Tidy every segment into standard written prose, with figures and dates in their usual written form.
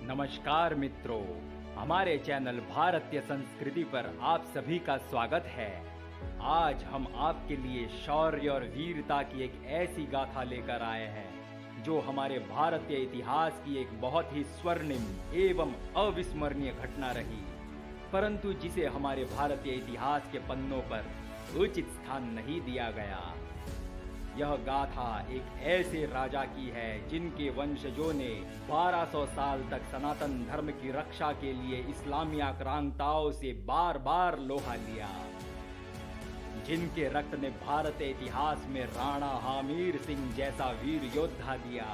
नमस्कार मित्रों, हमारे चैनल भारतीय संस्कृति पर आप सभी का स्वागत है। आज हम आपके लिए शौर्य और वीरता की एक ऐसी गाथा लेकर आए हैं जो हमारे भारतीय इतिहास की एक बहुत ही स्वर्णिम एवं अविस्मरणीय घटना रही, परंतु जिसे हमारे भारतीय इतिहास के पन्नों पर उचित स्थान नहीं दिया गया। यह गाथा एक ऐसे राजा की है जिनके वंशजों ने 1200 साल तक सनातन धर्म की रक्षा के लिए इस्लामी आक्रांताओं से बार बार लोहा लिया, जिनके रक्त ने भारतीय इतिहास में राणा हामिर सिंह जैसा वीर योद्धा दिया,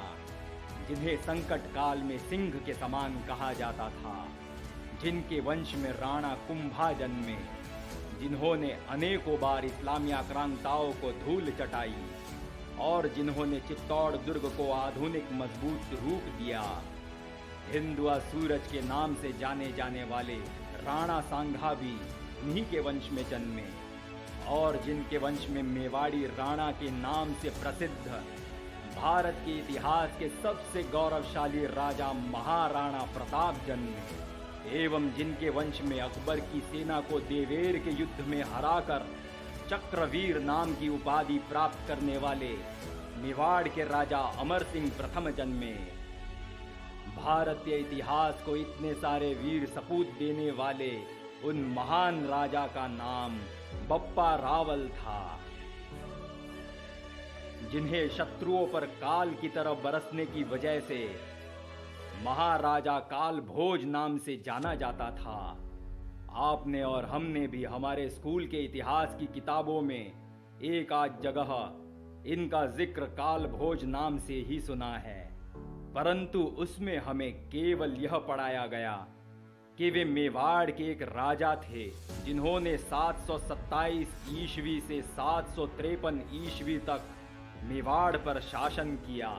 जिन्हें संकट काल में सिंह के समान कहा जाता था, जिनके वंश में राणा कुंभा जन्मे, जिन्होंने अनेकों बार इस्लामी आक्रांताओं को धूल चटाई और जिन्होंने चित्तौड़ दुर्ग को आधुनिक मजबूत रूप दिया। हिंदुआ सूरज के नाम से जाने जाने वाले राणा सांघा भी उन्हीं के वंश में जन्मे और जिनके वंश में मेवाड़ी राणा के नाम से प्रसिद्ध भारत के इतिहास के सबसे गौरवशाली राजा महाराणा प्रताप जन्मे एवं जिनके वंश में अकबर की सेना को देवेर के युद्ध में हराकर चक्रवीर नाम की उपाधि प्राप्त करने वाले मेवाड़ के राजा अमर सिंह प्रथम जन्मे। भारतीय इतिहास को इतने सारे वीर सपूत देने वाले उन महान राजा का नाम बप्पा रावल था, जिन्हें शत्रुओं पर काल की तरह बरसने की वजह से महाराजा काल भोज नाम से जाना जाता था। आपने और हमने भी हमारे स्कूल के इतिहास की किताबों में एक आध जगह इनका जिक्र काल भोज नाम से ही सुना है, परंतु उसमें हमें केवल यह पढ़ाया गया कि वे मेवाड़ के एक राजा थे जिन्होंने 727 ईस्वी से 753 ईस्वी तक मेवाड़ पर शासन किया।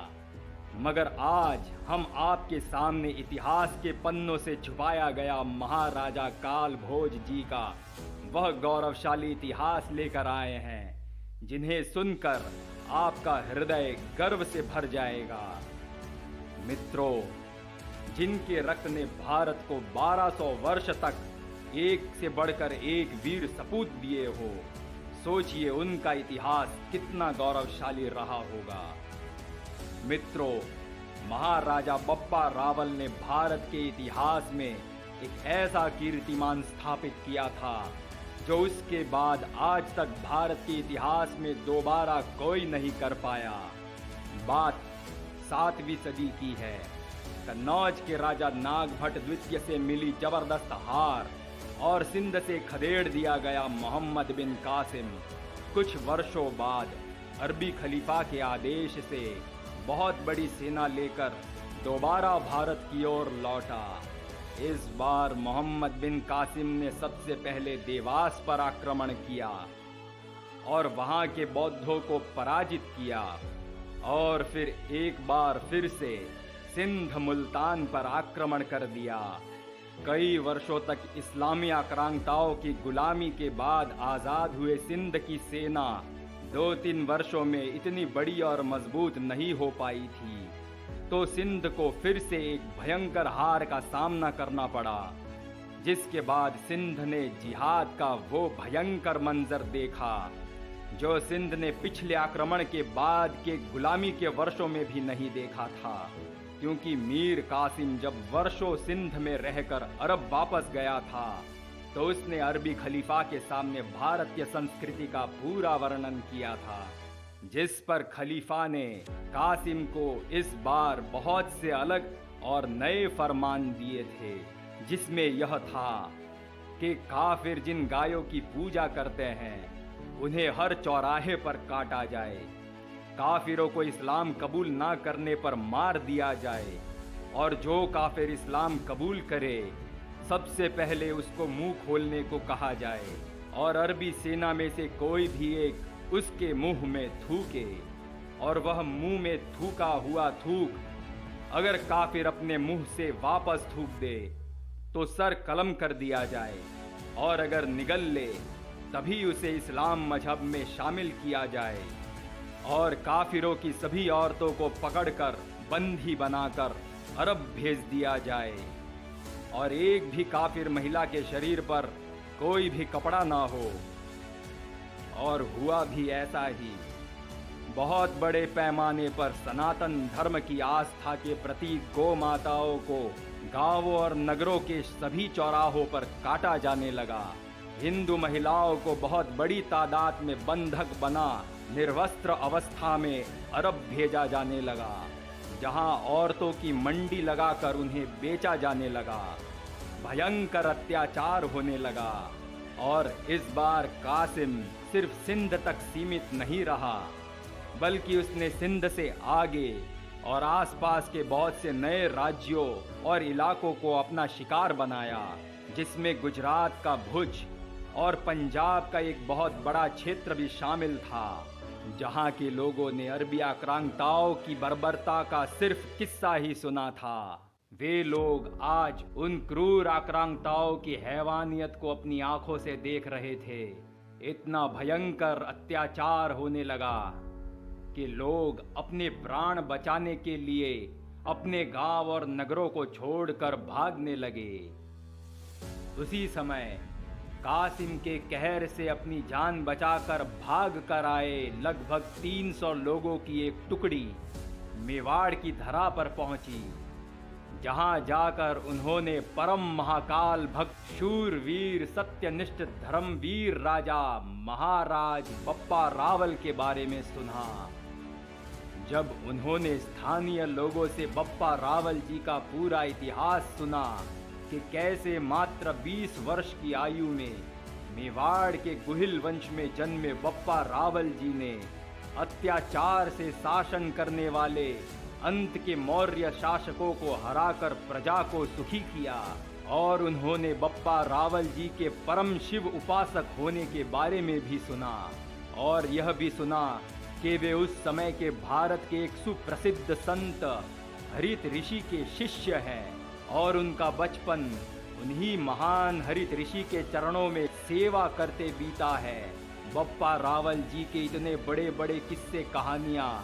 मगर आज हम आपके सामने इतिहास के पन्नों से छुपाया गया महाराजा काल भोज जी का वह गौरवशाली इतिहास लेकर आए हैं, जिन्हें सुनकर आपका हृदय गर्व से भर जाएगा। मित्रों, जिनके रक्त ने भारत को 1200 वर्ष तक एक से बढ़कर एक वीर सपूत दिए हो, सोचिए उनका इतिहास कितना गौरवशाली रहा होगा। मित्रों, महाराजा बप्पा रावल ने भारत के इतिहास में एक ऐसा कीर्तिमान स्थापित किया था जो उसके बाद आज तक भारत के इतिहास में दोबारा कोई नहीं कर पाया। बात 7वीं सदी की है। कन्नौज के राजा नागभट्ट द्वितीय से मिली जबरदस्त हार और सिंध से खदेड़ दिया गया मोहम्मद बिन कासिम कुछ वर्षों बाद अरबी खलीफा के आदेश से बहुत बड़ी सेना लेकर दोबारा भारत की ओर लौटा। इस बार मोहम्मद बिन कासिम ने सबसे पहले देवास पर आक्रमण किया और वहां के बौद्धों को पराजित किया और फिर एक बार फिर से सिंध मुल्तान पर आक्रमण कर दिया। कई वर्षों तक इस्लामी आक्रांताओं की गुलामी के बाद आजाद हुए सिंध की सेना 2-3 वर्षों में इतनी बड़ी और मजबूत नहीं हो पाई थी, तो सिंध को फिर से एक भयंकर हार का सामना करना पड़ा, जिसके बाद सिंध ने जिहाद का वो भयंकर मंजर देखा जो सिंध ने पिछले आक्रमण के बाद के गुलामी के वर्षों में भी नहीं देखा था। क्योंकि मीर कासिम जब वर्षों सिंध में रहकर अरब वापस गया था तो उसने अरबी खलीफा के सामने भारतीय संस्कृति का पूरा वर्णन किया था, जिस पर खलीफा ने कासिम को इस बार बहुत से अलग और नए फरमान दिए थे, जिसमें यह था कि काफिर जिन गायों की पूजा करते हैं उन्हें हर चौराहे पर काटा जाए, काफिरों को इस्लाम कबूल ना करने पर मार दिया जाए और जो काफिर इस्लाम कबूल करे सबसे पहले उसको मुंह खोलने को कहा जाए और अरबी सेना में से कोई भी एक उसके मुंह में थूके और वह मुंह में थूका हुआ थूक अगर काफिर अपने मुंह से वापस थूक दे तो सर कलम कर दिया जाए और अगर निगल ले तभी उसे इस्लाम मजहब में शामिल किया जाए और काफिरों की सभी औरतों को पकड़कर बंदी बनाकर अरब भेज दिया जाए और एक भी काफिर महिला के शरीर पर कोई भी कपड़ा ना हो। और हुआ भी ऐसा ही। बहुत बड़े पैमाने पर सनातन धर्म की आस्था के प्रतीक गौ माताओं को गांवों और नगरों के सभी चौराहों पर काटा जाने लगा। हिंदू महिलाओं को बहुत बड़ी तादाद में बंधक बना निर्वस्त्र अवस्था में अरब भेजा जाने लगा, जहां औरतों की मंडी लगाकर उन्हें बेचा जाने लगा। भयंकर अत्याचार होने लगा। और इस बार कासिम सिर्फ सिंध तक सीमित नहीं रहा, बल्कि उसने सिंध से आगे और आसपास के बहुत से नए राज्यों और इलाकों को अपना शिकार बनाया, जिसमें गुजरात का भुज और पंजाब का एक बहुत बड़ा क्षेत्र भी शामिल था, जहां के लोगों ने अरबी आक्रांताओं की बर्बरता का सिर्फ किस्सा ही सुना था। वे लोग आज उन क्रूर आक्रांताओं की हैवानियत को अपनी आंखों से देख रहे थे। इतना भयंकर अत्याचार होने लगा कि लोग अपने प्राण बचाने के लिए अपने गांव और नगरों को छोड़कर भागने लगे। उसी समय कासिम के कहर से अपनी जान बचाकर भाग कर आए लगभग 300 लोगों की एक टुकड़ी मेवाड़ की धरा पर पहुंची, जहां जाकर उन्होंने परम महाकाल भक्त शूरवीर सत्यनिष्ठ धर्मवीर राजा महाराज बप्पा रावल के बारे में सुना। जब उन्होंने स्थानीय लोगों से बप्पा रावल जी का पूरा इतिहास सुना कि कैसे मात्र 20 वर्ष की आयु में मेवाड़ के गुहिल वंश में जन्मे बप्पा रावल जी ने अत्याचार से शासन करने वाले अंत के मौर्य शासकों को हराकर प्रजा को सुखी किया, और उन्होंने बप्पा रावल जी के परम शिव उपासक होने के बारे में भी सुना, और यह भी सुना कि वे उस समय के भारत के एक सुप्रसिद्ध संत हरित ऋषि के शिष्य हैं, और उनका बचपन उन्हीं महान हरित ऋषि के चरणों में सेवा करते बीता है। बप्पा रावल जी के इतने बड़े बड़े किस्से कहानियाँ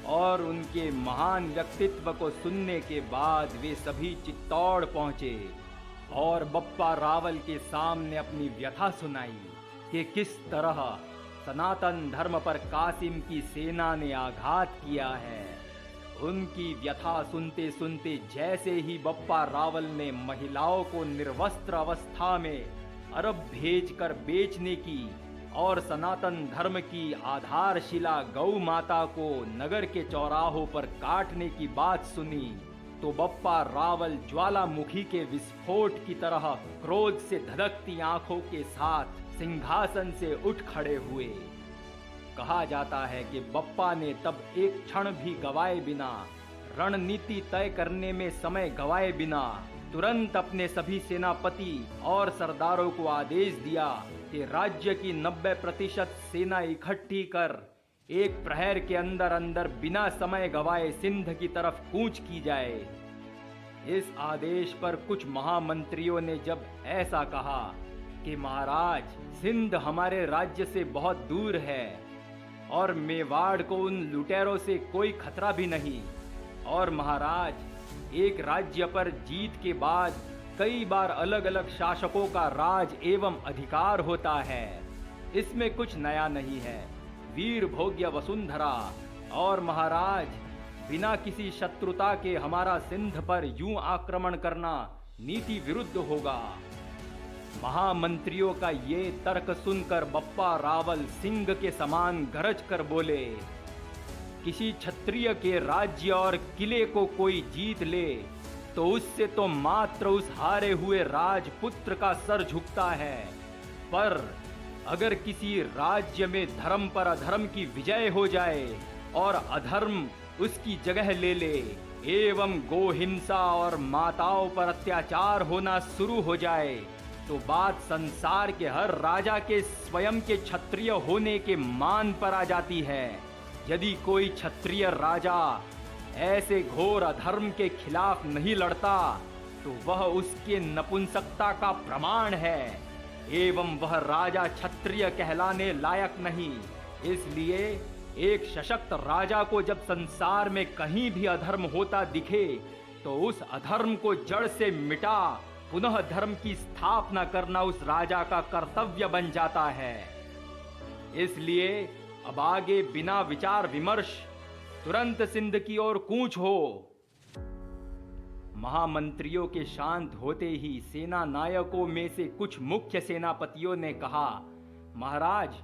और उनके महान व्यक्तित्व को सुनने के बाद वे सभी चित्तौड़ पहुँचे और बप्पा रावल के सामने अपनी व्यथा सुनाई कि किस तरह सनातन धर्म पर कासिम की सेना ने आघात किया है। उनकी व्यथा सुनते सुनते जैसे ही बप्पा रावल ने महिलाओं को निर्वस्त्र अवस्था में अरब भेजकर बेचने की और सनातन धर्म की आधारशिला गौ माता को नगर के चौराहों पर काटने की बात सुनी, तो बप्पा रावल ज्वालामुखी के विस्फोट की तरह क्रोध से धधकती आंखों के साथ सिंहासन से उठ खड़े हुए। कहा जाता है कि बप्पा ने तब एक क्षण भी गवाए बिना, रणनीति तय करने में समय गवाए बिना, तुरंत अपने सभी सेनापति और सरदारों को आदेश दिया कि राज्य की 90% सेना इकट्ठी कर एक प्रहर के अंदर अंदर बिना समय गवाए सिंध की तरफ कूच की जाए। इस आदेश पर कुछ महामंत्रियों ने जब ऐसा कहा कि महाराज, सिंध हमारे राज्य से बहुत दूर है और मेवाड़ को उन लुटेरों से कोई खतरा भी नहीं, और महाराज, एक राज्य पर जीत के बाद कई बार अलग अलग शासकों का राज एवं अधिकार होता है, इसमें कुछ नया नहीं है। वीर भोग्य वसुंधरा, और महाराज, बिना किसी शत्रुता के हमारा सिंध पर यूं आक्रमण करना नीति विरुद्ध होगा। महामंत्रियों का ये तर्क सुनकर बप्पा रावल सिंह के समान गरज कर बोले, किसी क्षत्रिय के राज्य और किले को कोई जीत ले तो उससे तो मात्र उस हारे हुए राजपुत्र का सर झुकता है, पर अगर किसी राज्य में धर्म पर अधर्म की विजय हो जाए और अधर्म उसकी जगह ले ले एवं गोहिंसा और माताओं पर अत्याचार होना शुरू हो जाए, तो बात संसार के हर राजा के स्वयं के क्षत्रिय होने के मान पर आ जाती है। यदि कोई क्षत्रिय राजा ऐसे घोर अधर्म के खिलाफ नहीं लड़ता तो वह उसके नपुंसकता का प्रमाण है एवं वह राजा क्षत्रिय कहलाने लायक नहीं। इसलिए एक सशक्त राजा को जब संसार में कहीं भी अधर्म होता दिखे तो उस अधर्म को जड़ से मिटा पुनः धर्म की स्थापना करना उस राजा का कर्तव्य बन जाता है। इसलिए अब आगे बिना विचार विमर्श तुरंत सिंध की ओर कूच हो। महामंत्रियों के शांत होते ही सेना नायकों में से कुछ मुख्य सेनापतियों ने कहा, महाराज,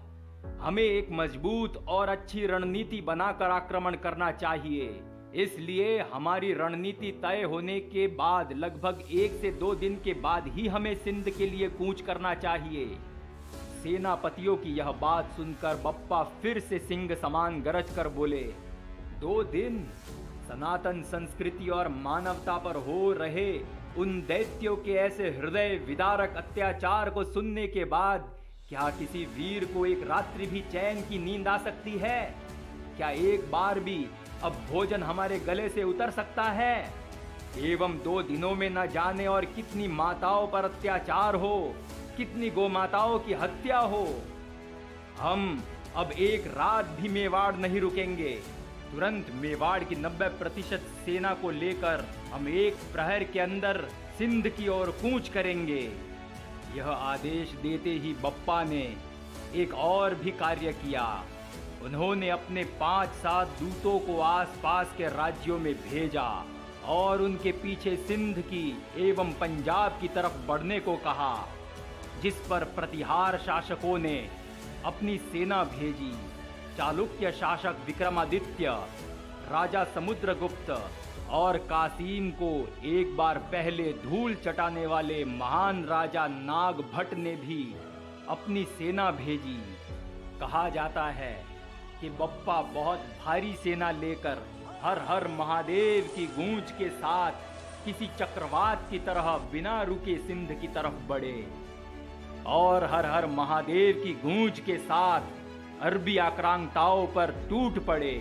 हमें एक मजबूत और अच्छी रणनीति बनाकर आक्रमण करना चाहिए। इसलिए हमारी रणनीति तय होने के बाद लगभग 1 से 2 दिन के बाद ही हमें सिंध के लिए कूच करना चाहिए। सेनापतियों की यह बात सुनकर बप्पा फिर से सिंह समान गरज कर बोले, 2 दिन? सनातन संस्कृति और मानवता पर हो रहे उन दैत्यों के ऐसे हृदय विदारक अत्याचार को सुनने के बाद क्या किसी वीर को एक रात्रि भी चैन की नींद आ सकती है? क्या एक बार भी अब भोजन हमारे गले से उतर सकता है? एवं 2 दिनों में न जाने और कितनी माताओं पर अत्याचार हो, कितनी गोमाताओं की हत्या हो। हम अब एक रात भी मेवाड़ नहीं रुकेंगे। तुरंत मेवाड़ की 90% सेना को लेकर हम एक प्रहर के अंदर सिंध की ओर कूच करेंगे। यह आदेश देते ही बप्पा ने एक और भी कार्य किया। उन्होंने अपने 5-7 दूतों को आसपास के राज्यों में भेजा और उनके पीछे सिंध की एवं पंजाब की तरफ बढ़ने को कहा, जिस पर प्रतिहार शासकों ने अपनी सेना भेजी। चालुक्य शासक विक्रमादित्य, राजा समुद्रगुप्त और कासिम को एक बार पहले धूल चटाने वाले महान राजा नागभट्ट ने भी अपनी सेना भेजी। कहा जाता है कि बप्पा बहुत भारी सेना लेकर हर हर महादेव की गूंज के साथ किसी चक्रवात की तरह बिना रुके सिंध की तरफ बढ़े और हर हर महादेव की गूंज के साथ अरबी आक्रांताओं पर टूट पड़े।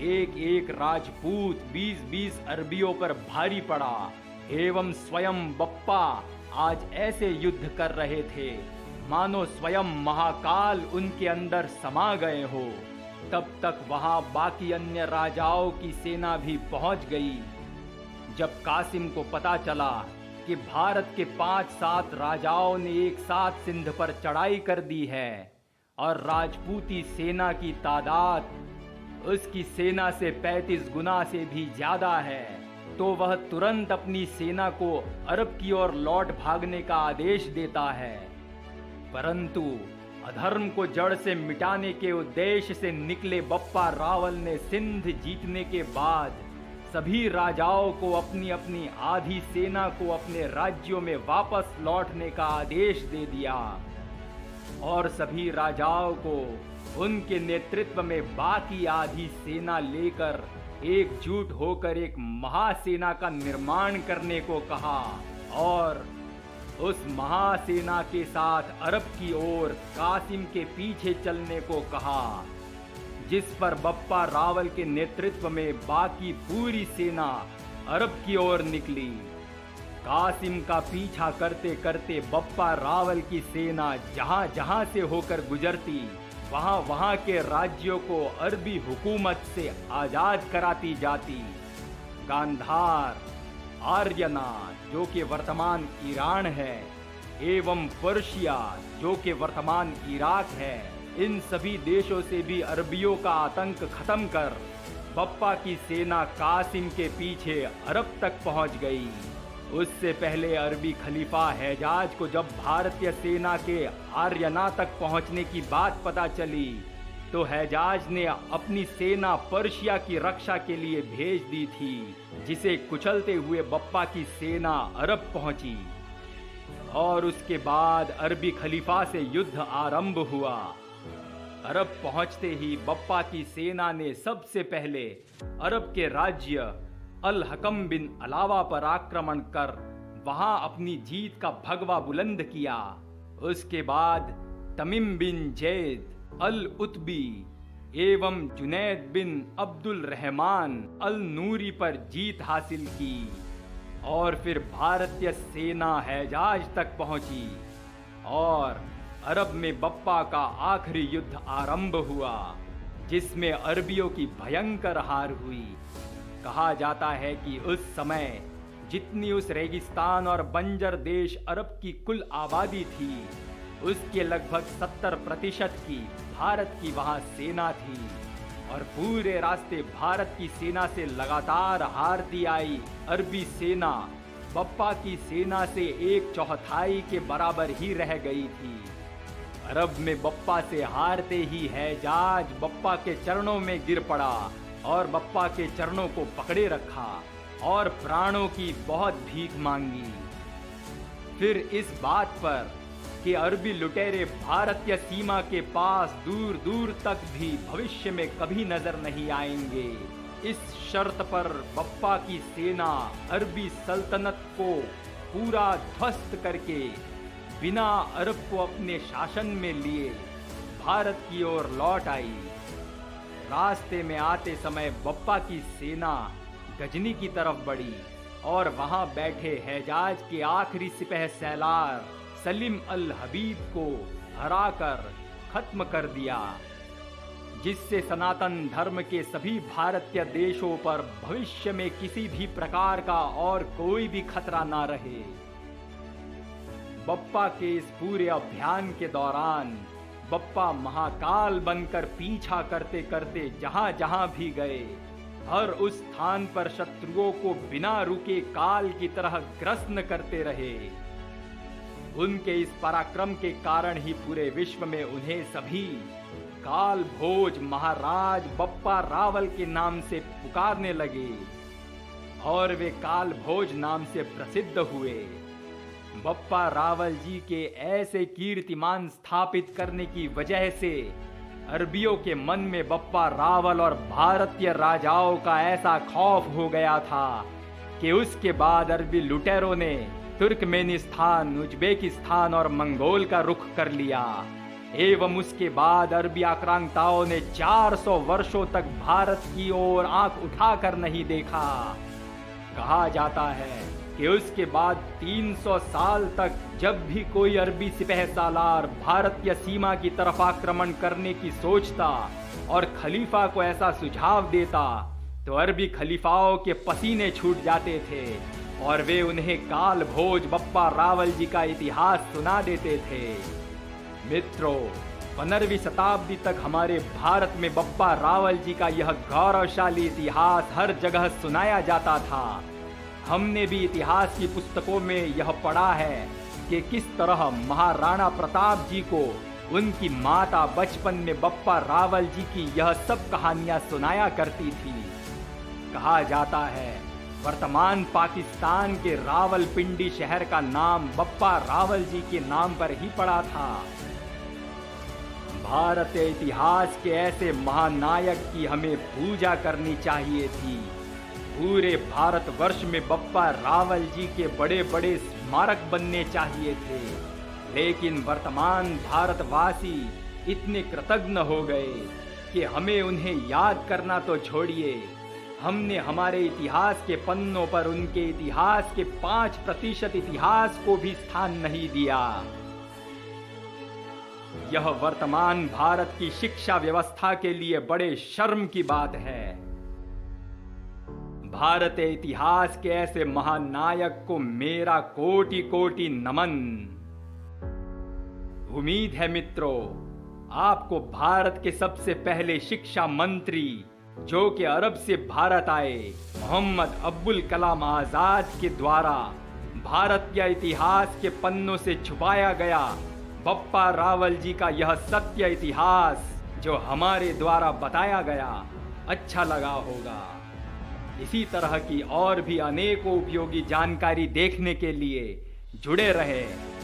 एक एक राजपूत 20-20 अरबियों पर भारी पड़ा एवं स्वयं बप्पा आज ऐसे युद्ध कर रहे थे मानो स्वयं महाकाल उनके अंदर समा गए हो। तब तक वहां बाकी अन्य राजाओं की सेना भी पहुंच गई। जब कासिम को पता चला कि भारत के 5-7 राजाओं ने एक साथ सिंध पर चढ़ाई कर दी है और राजपूती सेना की तादाद उसकी सेना से 35 गुना से भी ज्यादा है, तो वह तुरंत अपनी सेना को अरब की ओर लौट भागने का आदेश देता है। परंतु अधर्म को जड़ से मिटाने के उद्देश्य से निकले बप्पा रावल ने सिंध जीतने के बाद सभी राजाओं को अपनी अपनी आधी सेना को अपने राज्यों में वापस लौटने का आदेश दे दिया और सभी राजाओं को उनके नेतृत्व में बाकी आधी सेना लेकर एकजुट होकर एक महासेना का निर्माण करने को कहा और उस महासेना के साथ अरब की ओर कासिम के पीछे चलने को कहा, जिस पर बप्पा रावल के नेतृत्व में बाकी पूरी सेना अरब की ओर निकली। कासिम का पीछा करते करते बप्पा रावल की सेना जहां जहां से होकर गुजरती वहां वहां के राज्यों को अरबी हुकूमत से आजाद कराती जाती। गांधार, आर्यना जो कि वर्तमान ईरान है एवं पर्शिया जो कि वर्तमान इराक है, इन सभी देशों से भी अरबियों का आतंक खत्म कर बप्पा की सेना कासिम के पीछे अरब तक पहुंच गई। उससे पहले अरबी खलीफा हैजाज को जब भारतीय सेना के आर्यना तक पहुंचने की बात पता चली तो हैजाज ने अपनी सेना पर्शिया की रक्षा के लिए भेज दी थी, जिसे कुचलते हुए बप्पा की सेना अरब पहुंची और उसके बाद अरबी खलीफा से युद्ध आरंभ हुआ। अरब पहुंचते ही बप्पा की सेना ने सबसे पहले अरब के राज्य अल हकम बिन अलावा पर आक्रमण कर वहां अपनी जीत का भगवा बुलंद किया। उसके बाद तमीम बिन जैद अल उत्बी एवं जुनैद बिन अब्दुल रहमान अल नूरी पर जीत हासिल की और फिर भारतीय सेना हैजाज तक पहुंची और अरब में बप्पा का आखिरी युद्ध आरंभ हुआ, जिसमें अरबियों की भयंकर हार हुई। कहा जाता है कि उस समय जितनी उस रेगिस्तान और बंजर देश अरब की कुल आबादी थी, उसके लगभग 70% की भारत की वहां सेना थी और पूरे रास्ते भारत की सेना से लगातार हारती आई अरबी सेना बप्पा की सेना से 1/4 के बराबर ही रह गई थी। अरब में बप्पा से हारते ही हैजाज बप्पा के चरणों में गिर पड़ा और बप्पा के चरणों को पकड़े रखा और प्राणों की बहुत भीख मांगी। फिर इस बात पर कि अरबी लुटेरे भारतीय सीमा के पास दूर दूर तक भी भविष्य में कभी नजर नहीं आएंगे, इस शर्त पर बप्पा की सेना अरबी सल्तनत को पूरा ध्वस्त करके बिना अरब को अपने शासन में लिए भारत की ओर लौट आई। रास्ते में आते समय बप्पा की सेना गजनी की तरफ बढ़ी और वहां बैठे हैजाज के आखिरी सिपह सैलार सलीम अल हबीब को हराकर खत्म कर दिया, जिससे सनातन धर्म के सभी भारतीय देशों पर भविष्य में किसी भी प्रकार का और कोई भी खतरा ना रहे। बप्पा के इस पूरे अभियान के दौरान बप्पा महाकाल बनकर पीछा करते करते जहां जहां भी गए, हर उस स्थान पर शत्रुओं को बिना रुके काल की तरह ग्रसन करते रहे। उनके इस पराक्रम के कारण ही पूरे विश्व में उन्हें सभी काल भोज महाराज बप्पा रावल के नाम से पुकारने लगे और वे काल भोज नाम से प्रसिद्ध हुए। बप्पा रावल जी के ऐसे कीर्तिमान स्थापित करने की वजह से अरबियों के मन में बप्पा रावल और भारतीय राजाओं का ऐसा खौफ हो गया था कि उसके बाद अरबी लुटेरों ने तुर्कमेनिस्तान, उज्बेकिस्तान और मंगोल का रुख कर लिया एवं उसके बाद अरबी आक्रांताओं ने 400 वर्षों तक भारत की ओर आंख उठाकर नहीं देखा। कहा जाता है कि उसके बाद 300 साल तक जब भी कोई अरबी सिपह सालार भारतीय सीमा की तरफ आक्रमण करने की सोचता और खलीफा को ऐसा सुझाव देता तो अरबी खलीफाओं के पसीने छूट जाते थे और वे उन्हें काल भोज बप्पा रावल जी का इतिहास सुना देते थे। मित्रों, 15वीं शताब्दी तक हमारे भारत में बप्पा रावल जी का यह गौरवशाली इतिहास हर जगह सुनाया जाता था। हमने भी इतिहास की पुस्तकों में यह पढ़ा है कि किस तरह महाराणा प्रताप जी को उनकी माता बचपन में बप्पा रावल जी की यह सब कहानियां सुनाया करती थी। कहा जाता है वर्तमान पाकिस्तान के रावलपिंडी शहर का नाम बप्पा रावल जी के नाम पर ही पड़ा था। भारतीय इतिहास के ऐसे महानायक की हमें पूजा करनी चाहिए थी। पूरे भारतवर्ष में बप्पा रावल जी के बड़े बड़े स्मारक बनने चाहिए थे, लेकिन वर्तमान भारतवासी इतने कृतज्ञ हो गए कि हमें उन्हें याद करना तो छोड़िए, हमने हमारे इतिहास के पन्नों पर उनके इतिहास के 5% इतिहास को भी स्थान नहीं दिया। यह वर्तमान भारत की शिक्षा व्यवस्था के लिए बड़े शर्म की बात है। भारतीय इतिहास के ऐसे महानायक को मेरा कोटि कोटि नमन। उम्मीद है मित्रों, आपको भारत के सबसे पहले शिक्षा मंत्री जो कि अरब से भारत आए मोहम्मद अब्दुल कलाम आजाद के द्वारा भारतीय इतिहास के पन्नों से छुपाया गया बप्पा रावल जी का यह सत्य इतिहास जो हमारे द्वारा बताया गया अच्छा लगा होगा। इसी तरह की और भी अनेकों उपयोगी जानकारी देखने के लिए जुड़े रहे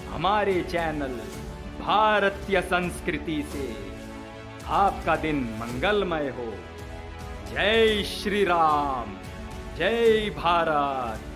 हमारे चैनल भारतीय संस्कृति से। आपका दिन मंगलमय हो। जय श्री राम, जय भारत।